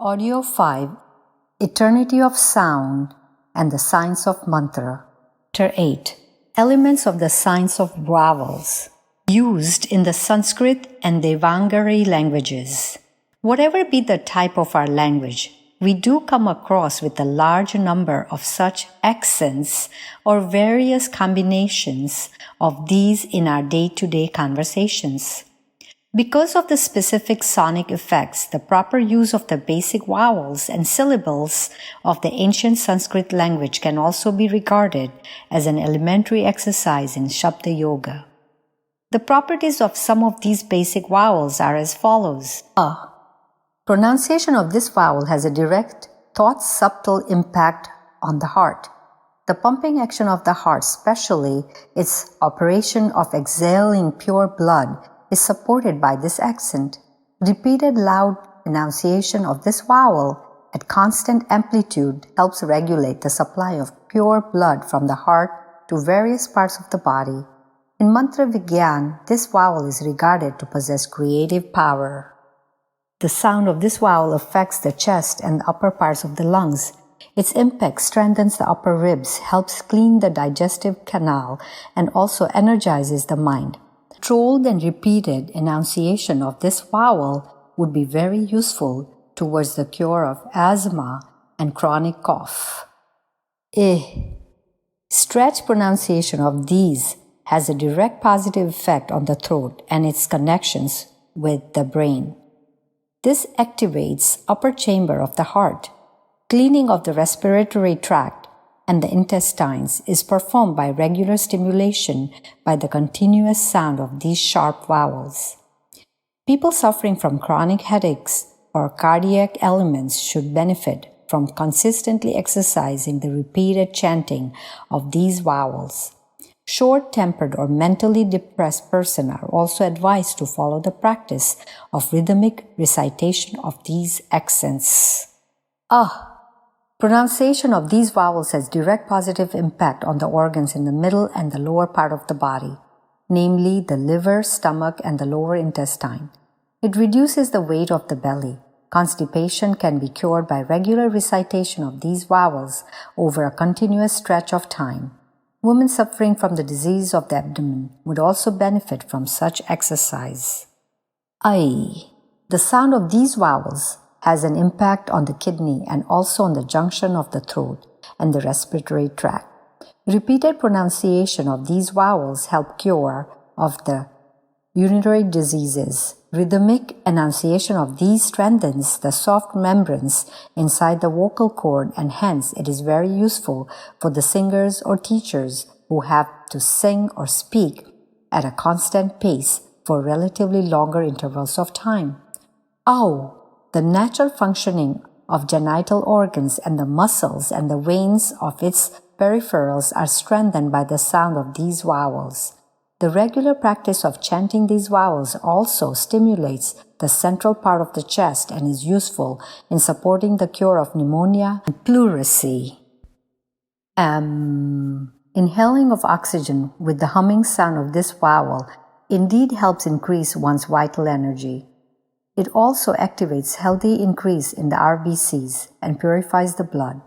Audio 5 Eternity of Sound and the Science of Mantra. Chapter 8 Elements of the Science of Vowels, used in the Sanskrit and Devanagari languages. Whatever be the type of our language, we do come across with a large number of such accents or various combinations of these in our day-to-day conversations. Because of the specific sonic effects, the proper use of the basic vowels and syllables of the ancient Sanskrit language can also be regarded as an elementary exercise in Shabda Yoga. The properties of some of these basic vowels are as follows. Pronunciation of this vowel has a direct, thought-subtle impact on the heart. The pumping action of the heart, especially its operation of exhaling pure blood, is supported by this accent. Repeated loud enunciation of this vowel at constant amplitude helps regulate the supply of pure blood from the heart to various parts of the body. In Mantra Vigyan, this vowel is regarded to possess creative power. The sound of this vowel affects the chest and the upper parts of the lungs. Its impact strengthens the upper ribs, helps clean the digestive canal, and also energizes the mind. Controlled and repeated enunciation of this vowel would be very useful towards the cure of asthma and chronic cough. Stretched pronunciation of these has a direct positive effect on the throat and its connections with the brain. This activates upper chamber of the heart. Cleaning of the respiratory tract and the intestines is performed by regular stimulation by the continuous sound of these sharp vowels. People suffering from chronic headaches or cardiac ailments should benefit from consistently exercising the repeated chanting of these vowels. Short-tempered or mentally depressed persons are also advised to follow the practice of rhythmic recitation of these accents. Pronunciation of these vowels has direct positive impact on the organs in the middle and the lower part of the body, namely the liver, stomach, and the lower intestine. It reduces the weight of the belly. Constipation can be cured by regular recitation of these vowels over a continuous stretch of time. Women suffering from the disease of the abdomen would also benefit from such exercise. The sound of these vowels has an impact on the kidney and also on the junction of the throat and the respiratory tract. Repeated pronunciation of these vowels help cure of the urinary diseases. Rhythmic enunciation of these strengthens the soft membranes inside the vocal cord, and hence it is very useful for the singers or teachers who have to sing or speak at a constant pace for relatively longer intervals of time. The natural functioning of genital organs and the muscles and the veins of its peripherals are strengthened by the sound of these vowels. The regular practice of chanting these vowels also stimulates the central part of the chest and is useful in supporting the cure of pneumonia and pleurisy. Inhaling of oxygen with the humming sound of this vowel indeed helps increase one's vital energy. It also activates healthy increase in the RBCs and purifies the blood.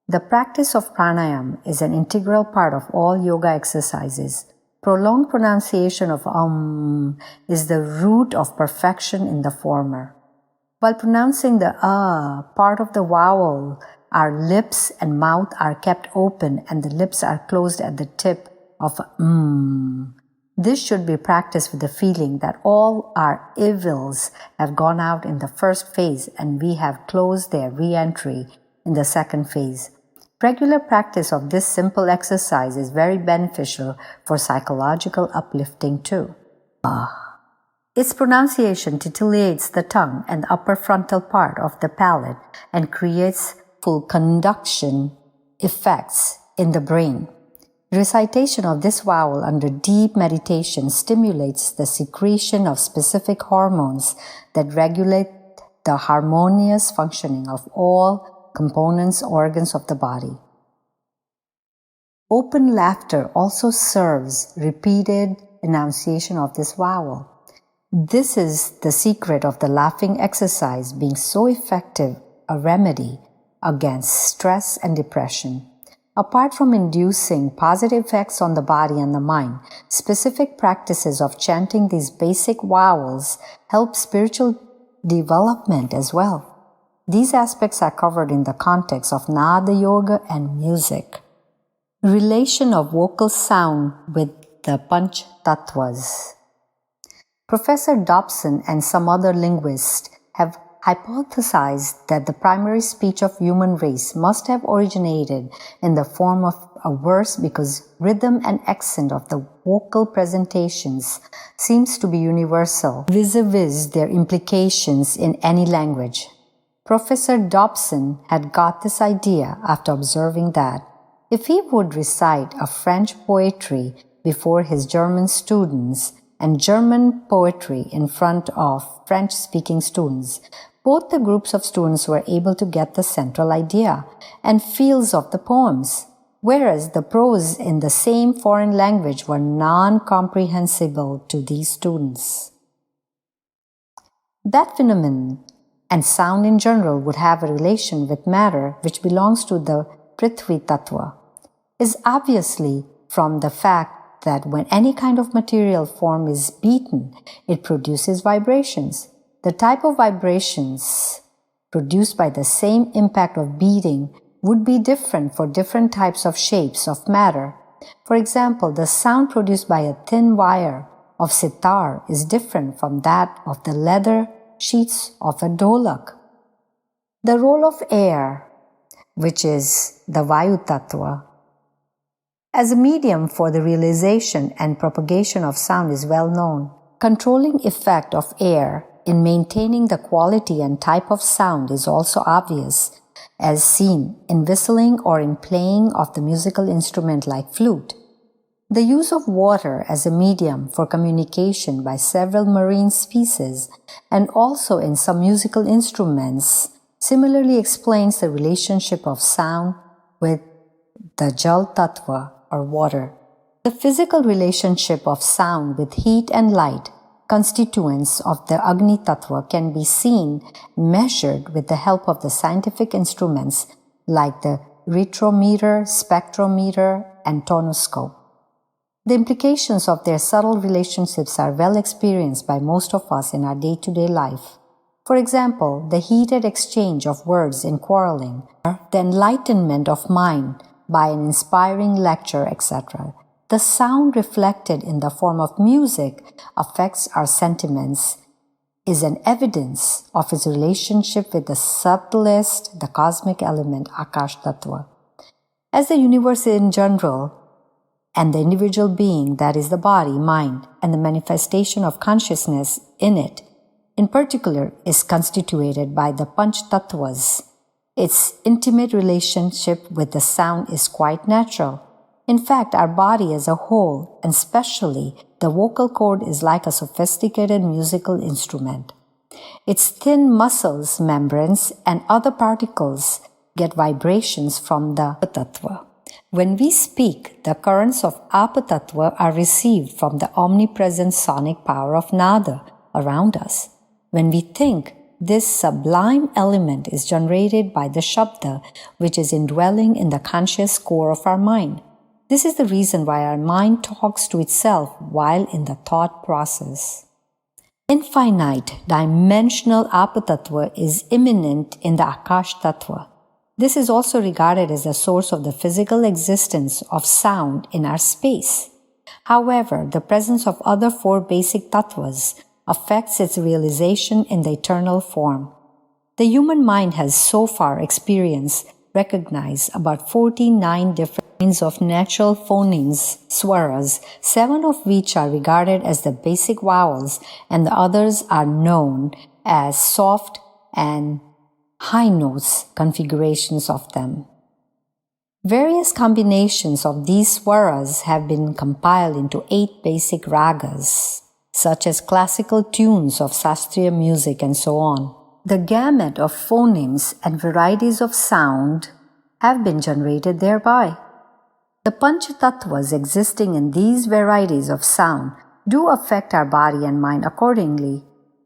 The practice of pranayama is an integral part of all yoga exercises. Prolonged pronunciation of is the root of perfection in the former. While pronouncing the part of the vowel, our lips and mouth are kept open and the lips are closed at the tip of This should be practiced with the feeling that all our evils have gone out in the first phase and we have closed their re-entry in the second phase. Regular practice of this simple exercise is very beneficial for psychological uplifting too. Its pronunciation titillates the tongue and the upper frontal part of the palate and creates full conduction effects in the brain. Recitation of this vowel under deep meditation stimulates the secretion of specific hormones that regulate the harmonious functioning of all components, organs of the body. Open laughter also serves repeated enunciation of this vowel. This is the secret of the laughing exercise being so effective a remedy against stress and depression. Apart from inducing positive effects on the body and the mind, specific practices of chanting these basic vowels help spiritual development as well. These aspects are covered in the context of Nada Yoga and music. Relation of vocal sound with the Panch Tattvas. Professor Dobson and some other linguists have hypothesized that the primary speech of human race must have originated in the form of a verse because rhythm and accent of the vocal presentations seems to be universal vis-a-vis their implications in any language. Professor Dobson had got this idea after observing that if he would recite a French poetry before his German students and German poetry in front of French-speaking students, both the groups of students were able to get the central idea and feels of the poems, whereas the prose in the same foreign language were non-comprehensible to these students. That phenomenon and sound in general would have a relation with matter which belongs to the Prithvi Tattva, is obviously from the fact that when any kind of material form is beaten, it produces vibrations. The type of vibrations produced by the same impact of beating would be different for different types of shapes of matter. For example, the sound produced by a thin wire of sitar is different from that of the leather sheets of a dholak. The role of air, which is the Vayu Tattva, as a medium for the realization and propagation of sound is well known. Controlling effect of air in maintaining the quality and type of sound is also obvious, as seen in whistling or in playing of the musical instrument like flute. The use of water as a medium for communication by several marine species and also in some musical instruments similarly explains the relationship of sound with the Jal Tattva or water. The physical relationship of sound with heat and light, constituents of the Agni Tattva, can be seen measured with the help of the scientific instruments like the retrometer, spectrometer, and tonoscope. The implications of their subtle relationships are well experienced by most of us in our day-to-day life. For example, the heated exchange of words in quarreling, the enlightenment of mind by an inspiring lecture, etc. The sound reflected in the form of music affects our sentiments, is an evidence of its relationship with the subtlest, the cosmic element, Akash Tattva. As the universe in general, and the individual being, that is the body, mind, and the manifestation of consciousness in it, in particular, is constituted by the Panch Tattvas. Its intimate relationship with the sound is quite natural. In fact, our body as a whole, and especially the vocal cord, is like a sophisticated musical instrument. Its thin muscles, membranes, and other particles get vibrations from the Tattva. When we speak, the currents of Apa-tattva are received from the omnipresent sonic power of Nada around us. When we think, this sublime element is generated by the Shabda, which is indwelling in the conscious core of our mind. This is the reason why our mind talks to itself while in the thought process. Infinite, dimensional Apa-tattva is immanent in the Akash Tattva. This is also regarded as the source of the physical existence of sound in our space. However, the presence of other four basic tattvas affects its realization in the eternal form. The human mind has so far recognized about 49 different kinds of natural phonemes, swaras, 7 of which are regarded as the basic vowels and the others are known as soft and high notes configurations of them. Various combinations of these swaras have been compiled into 8 basic ragas, such as classical tunes of Shastriya music and so on. The gamut of phonemes and varieties of sound have been generated thereby. The Panch Tattvas existing in these varieties of sound do affect our body and mind accordingly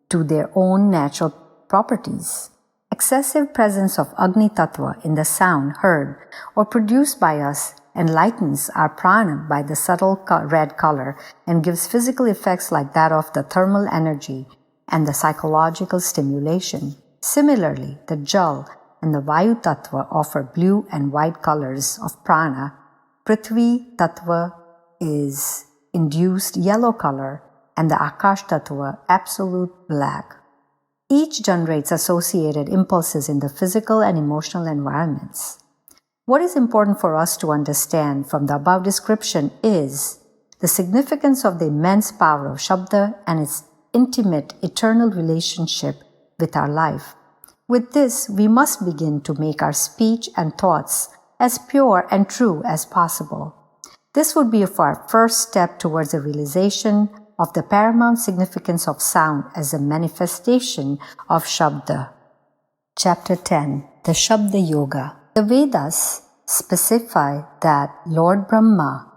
to their own natural properties. Excessive presence of Agni Tattva in the sound heard or produced by us enlightens our prana by the subtle red color and gives physical effects like that of the thermal energy and the psychological stimulation. Similarly, the Jal and the Vayu Tattva offer blue and white colors of prana. Prithvi Tattva is induced yellow color and the Akash Tattva absolute black. Each generates associated impulses in the physical and emotional environments. What is important for us to understand from the above description is the significance of the immense power of Shabda and its intimate, eternal relationship with our life. With this, we must begin to make our speech and thoughts as pure and true as possible. This would be our first step towards the realization of the paramount significance of sound as a manifestation of Shabda. Chapter 10. The Shabda Yoga. The Vedas specify that Lord Brahma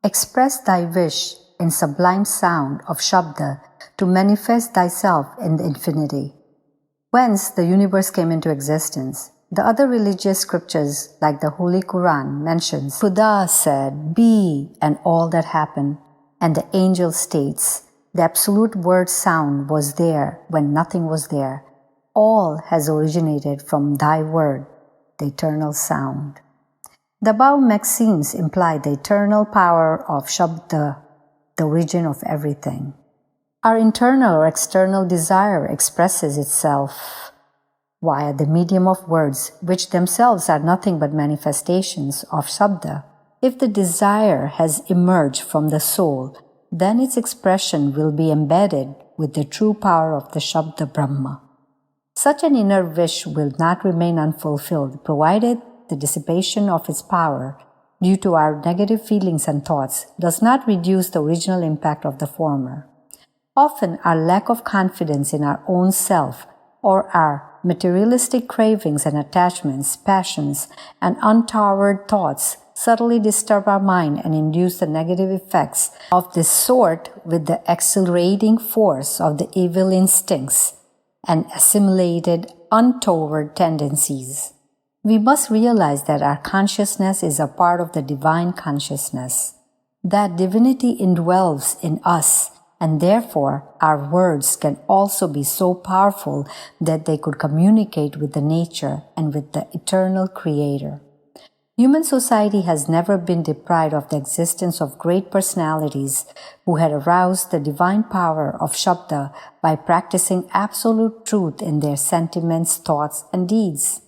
express thy wish in sublime sound of Shabda to manifest thyself in the infinity, whence the universe came into existence. The other religious scriptures, like the Holy Quran, mentions Khuda said, "Be," and all that happened. And the angel states, the absolute word sound was there when nothing was there. All has originated from thy word, the eternal sound. The above maxims imply the eternal power of Shabda, the origin of everything. Our internal or external desire expresses itself via the medium of words, which themselves are nothing but manifestations of Shabda. If the desire has emerged from the soul, then its expression will be embedded with the true power of the Shabda Brahma. Such an inner wish will not remain unfulfilled, provided the dissipation of its power due to our negative feelings and thoughts does not reduce the original impact of the former. Often, our lack of confidence in our own self or our materialistic cravings and attachments, passions, and untoward thoughts subtly disturb our mind and induce the negative effects of this sort with the accelerating force of the evil instincts and assimilated untoward tendencies. We must realize that our consciousness is a part of the divine consciousness, that divinity indwells in us, and therefore our words can also be so powerful that they could communicate with the nature and with the eternal Creator. Human society has never been deprived of the existence of great personalities who had aroused the divine power of Shabda by practicing absolute truth in their sentiments, thoughts, and deeds.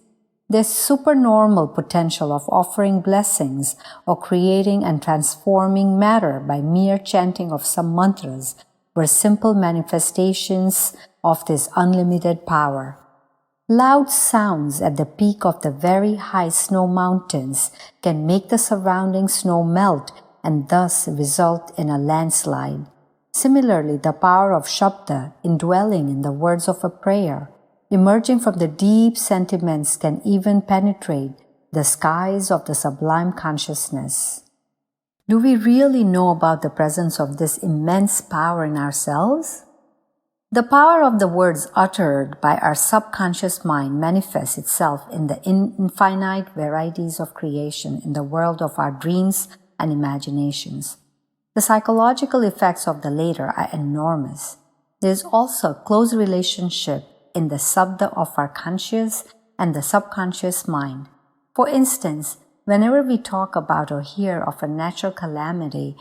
Their supernormal potential of offering blessings or creating and transforming matter by mere chanting of some mantras were simple manifestations of this unlimited power. Loud sounds at the peak of the very high snow mountains can make the surrounding snow melt and thus result in a landslide. Similarly, the power of Shabda indwelling in the words of a prayer, emerging from the deep sentiments, can even penetrate the skies of the sublime consciousness. Do we really know about the presence of this immense power in ourselves? The power of the words uttered by our subconscious mind manifests itself in the infinite varieties of creation in the world of our dreams and imaginations. The psychological effects of the latter are enormous. There is also a close relationship in the Shabda of our conscious and the subconscious mind. For instance, whenever we talk about or hear of a natural calamity,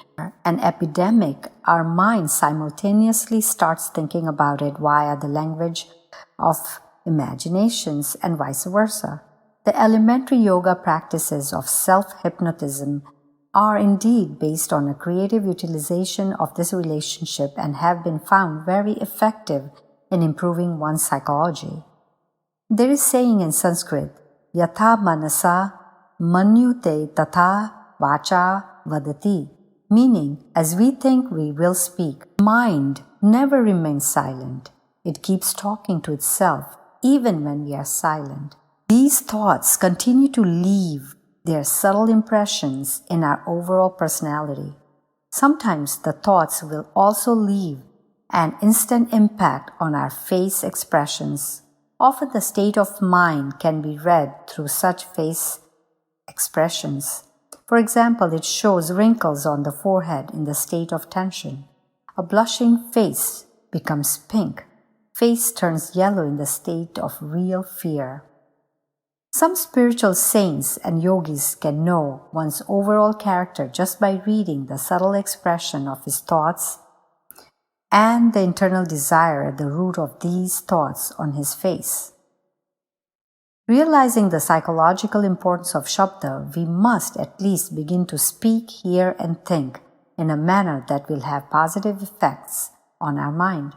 an epidemic, our mind simultaneously starts thinking about it via the language of imaginations and vice versa. The elementary yoga practices of self-hypnotism are indeed based on a creative utilization of this relationship and have been found very effective in improving one's psychology. There is saying in Sanskrit, Yatha manasa manyute tatha vacha vadati, meaning, as we think we will speak. Mind never remains silent. It keeps talking to itself even when we are silent. These thoughts continue to leave their subtle impressions in our overall personality. Sometimes the thoughts will also leave an instant impact on our face expressions. Often the state of mind can be read through such face expressions. For example, it shows wrinkles on the forehead in the state of tension. A blushing face becomes pink. Face turns yellow in the state of real fear. Some spiritual saints and yogis can know one's overall character just by reading the subtle expression of his thoughts and the internal desire at the root of these thoughts on his face. Realizing the psychological importance of Shabda, we must at least begin to speak, hear, and think in a manner that will have positive effects on our mind.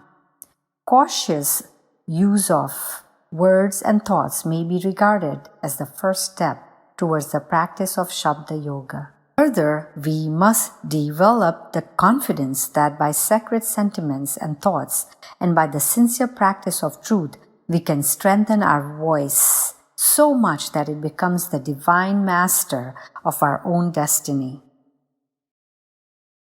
Cautious use of words and thoughts may be regarded as the first step towards the practice of Shabda Yoga. Further, we must develop the confidence that by sacred sentiments and thoughts and by the sincere practice of truth, we can strengthen our voice so much that it becomes the divine master of our own destiny.